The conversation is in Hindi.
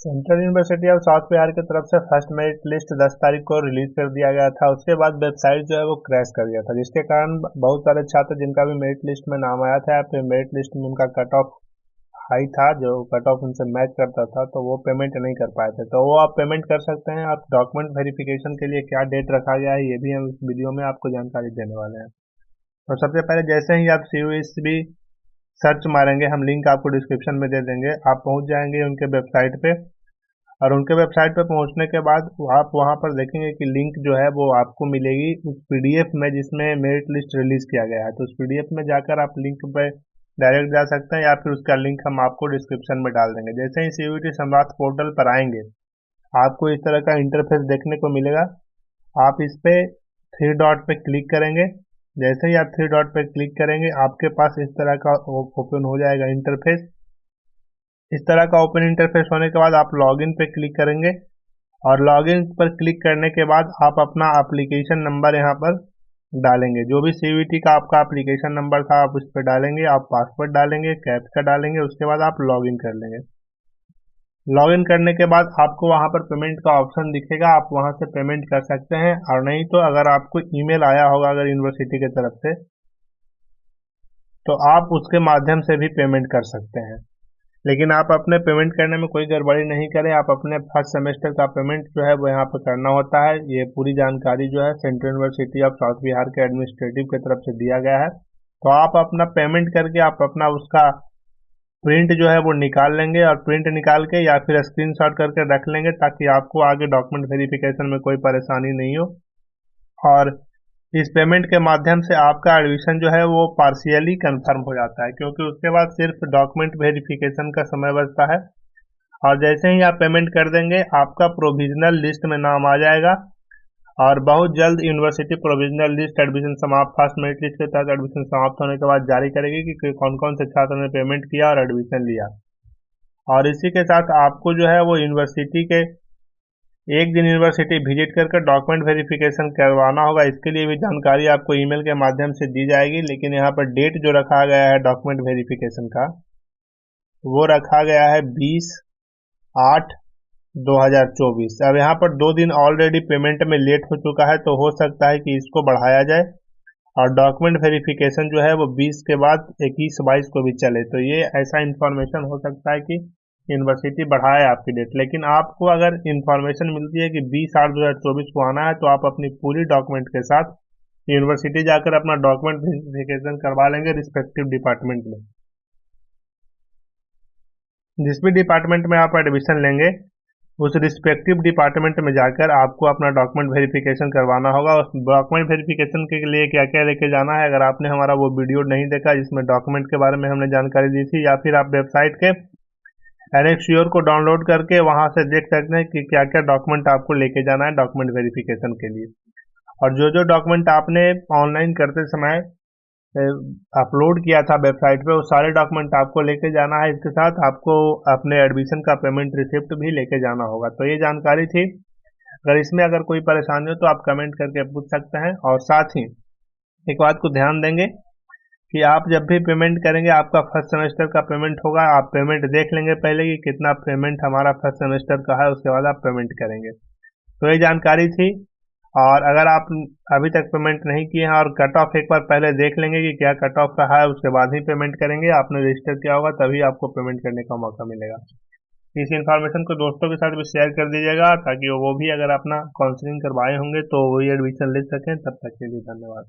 Central university of south Bihar की तरफ से फर्स्ट मेरिट लिस्ट 10 तारीख को रिलीज कर दिया गया था। उसके बाद वेबसाइट जो है वो क्रैश कर गया था, जिसके कारण बहुत सारे छात्र जिनका भी मेरिट लिस्ट में नाम आया था या फिर मेरिट लिस्ट में उनका कट ऑफ हाई था, जो कट ऑफ उनसे मैच करता था, तो वो पेमेंट नहीं कर पाए थे। तो वो आप पेमेंट कर सकते हैं। आप डॉक्यूमेंट वेरिफिकेशन के लिए क्या डेट रखा गया है, ये भी हम इस वीडियो में आपको जानकारी देने वाले हैं। तो सबसे पहले जैसे ही आप CUSB सर्च मारेंगे, हम लिंक आपको डिस्क्रिप्शन में दे देंगे, आप पहुंच जाएंगे उनके वेबसाइट पे। और उनके वेबसाइट पे पहुंचने के बाद आप वहां पर देखेंगे कि लिंक जो है वो आपको मिलेगी उस PDF में जिसमें मेरिट लिस्ट रिलीज किया गया है। तो उस PDF में जाकर आप लिंक पे डायरेक्ट जा सकते हैं, या फिर उसका लिंक हम आपको डिस्क्रिप्शन में डाल देंगे। जैसे ही CUET सम्राट पोर्टल पर आएंगे, आपको इस तरह का इंटरफेस देखने को मिलेगा। आप इस पे थ्री डॉट पे क्लिक करेंगे। जैसे ही आप थ्री डॉट पे क्लिक करेंगे, आपके पास इस तरह का ओपन हो जाएगा इंटरफेस। इस तरह का ओपन इंटरफेस होने के बाद आप लॉगिन पे क्लिक करेंगे, और लॉगिन पर क्लिक करने के बाद आप अपना एप्लीकेशन नंबर यहाँ पर डालेंगे। जो भी CUET का आपका एप्लीकेशन नंबर था आप उस पर डालेंगे, आप पासवर्ड डालेंगे, कैप्चा डालेंगे, उसके बाद आप लॉगिन कर लेंगे। लॉगिन करने के बाद आपको वहां पर पेमेंट का ऑप्शन दिखेगा, आप वहां से पेमेंट कर सकते हैं। और नहीं तो अगर आपको ईमेल आया होगा अगर यूनिवर्सिटी की तरफ से, तो आप उसके माध्यम से भी पेमेंट कर सकते हैं। लेकिन आप अपने पेमेंट करने में कोई गड़बड़ी नहीं करें। आप अपने फर्स्ट सेमेस्टर का पेमेंट जो है वो यहाँ पर करना होता है। ये पूरी जानकारी जो है central university of south Bihar के एडमिनिस्ट्रेटिव की तरफ से दिया गया है। तो आप अपना पेमेंट करके आप अपना उसका प्रिंट जो है वो निकाल लेंगे, और प्रिंट निकाल के या फिर स्क्रीनशॉट करके रख लेंगे, ताकि आपको आगे डॉक्यूमेंट वेरिफिकेशन में कोई परेशानी नहीं हो। और इस पेमेंट के माध्यम से आपका एडमिशन जो है वो पार्शियली कंफर्म हो जाता है, क्योंकि उसके बाद सिर्फ डॉक्यूमेंट वेरिफिकेशन का समय बचता है। और जैसे ही आप पेमेंट कर देंगे, आपका प्रोविजनल लिस्ट में नाम आ जाएगा। और बहुत जल्द यूनिवर्सिटी प्रोविजनल लिस्ट एडमिशन समाप्त फर्स्ट मेरिट लिस्ट के तहत एडमिशन समाप्त होने के बाद जारी करेगी कि कौन कौन से छात्रों ने पेमेंट किया और एडमिशन लिया। और इसी के साथ आपको जो है वो यूनिवर्सिटी के एक दिन यूनिवर्सिटी विजिट करके डॉक्यूमेंट वेरिफिकेशन करवाना होगा। इसके लिए भी जानकारी आपको ईमेल के माध्यम से दी जाएगी। लेकिन यहाँ पर डेट जो रखा गया है डॉक्यूमेंट वेरिफिकेशन का, वो रखा गया है 20/8/2024। अब यहाँ पर 2 दिन ऑलरेडी पेमेंट में लेट हो चुका है, तो हो सकता है कि इसको बढ़ाया जाए और डॉक्यूमेंट वेरिफिकेशन जो है वो 20 के बाद 21-22 को भी चले। तो ये ऐसा इंफॉर्मेशन हो सकता है कि यूनिवर्सिटी बढ़ाए आपकी डेट। लेकिन आपको अगर इंफॉर्मेशन मिलती है कि 20/8/2024 को आना है, तो आप अपनी पूरी डॉक्यूमेंट के साथ यूनिवर्सिटी जाकर अपना डॉक्यूमेंट वेरिफिकेशन करवा लेंगे रिस्पेक्टिव डिपार्टमेंट में। जिस भी डिपार्टमेंट में आप एडमिशन लेंगे, उस रिस्पेक्टिव डिपार्टमेंट में जाकर आपको अपना डॉक्यूमेंट वेरिफिकेशन करवाना होगा। उस डॉक्यूमेंट वेरिफिकेशन के लिए क्या क्या लेके जाना है, अगर आपने हमारा वो वीडियो नहीं देखा जिसमें डॉक्यूमेंट के बारे में हमने जानकारी दी थी, या फिर आप वेबसाइट के एनेक्सियोर को डाउनलोड करके वहां से देख सकते हैं कि क्या क्या डॉक्यूमेंट आपको लेके जाना है डॉक्यूमेंट वेरिफिकेशन के लिए। और जो जो डॉक्यूमेंट आपने ऑनलाइन करते समय अपलोड किया था वेबसाइट पे, वो सारे डॉक्यूमेंट आपको लेके जाना है। इसके साथ आपको अपने एडमिशन का पेमेंट रिसिप्ट भी लेके जाना होगा। तो ये जानकारी थी। अगर कोई परेशानी हो तो आप कमेंट करके पूछ सकते हैं। और साथ ही एक बात को ध्यान देंगे कि आप जब भी पेमेंट करेंगे, आपका फर्स्ट सेमेस्टर का पेमेंट होगा, आप पेमेंट देख लेंगे पहले कि कितना पेमेंट हमारा फर्स्ट सेमेस्टर का है, उसके बाद आप पेमेंट करेंगे। तो ये जानकारी थी। और अगर आप अभी तक पेमेंट नहीं किए हैं, और कट ऑफ एक बार पहले देख लेंगे कि क्या कट ऑफ का है, उसके बाद ही पेमेंट करेंगे। आपने रजिस्टर किया होगा तभी आपको पेमेंट करने का मौका मिलेगा। इस इन्फॉर्मेशन को दोस्तों के साथ भी शेयर कर दीजिएगा, ताकि वो भी अगर अपना काउंसलिंग करवाए होंगे तो वही एडमिशन ले सकें। तब तक के लिए धन्यवाद।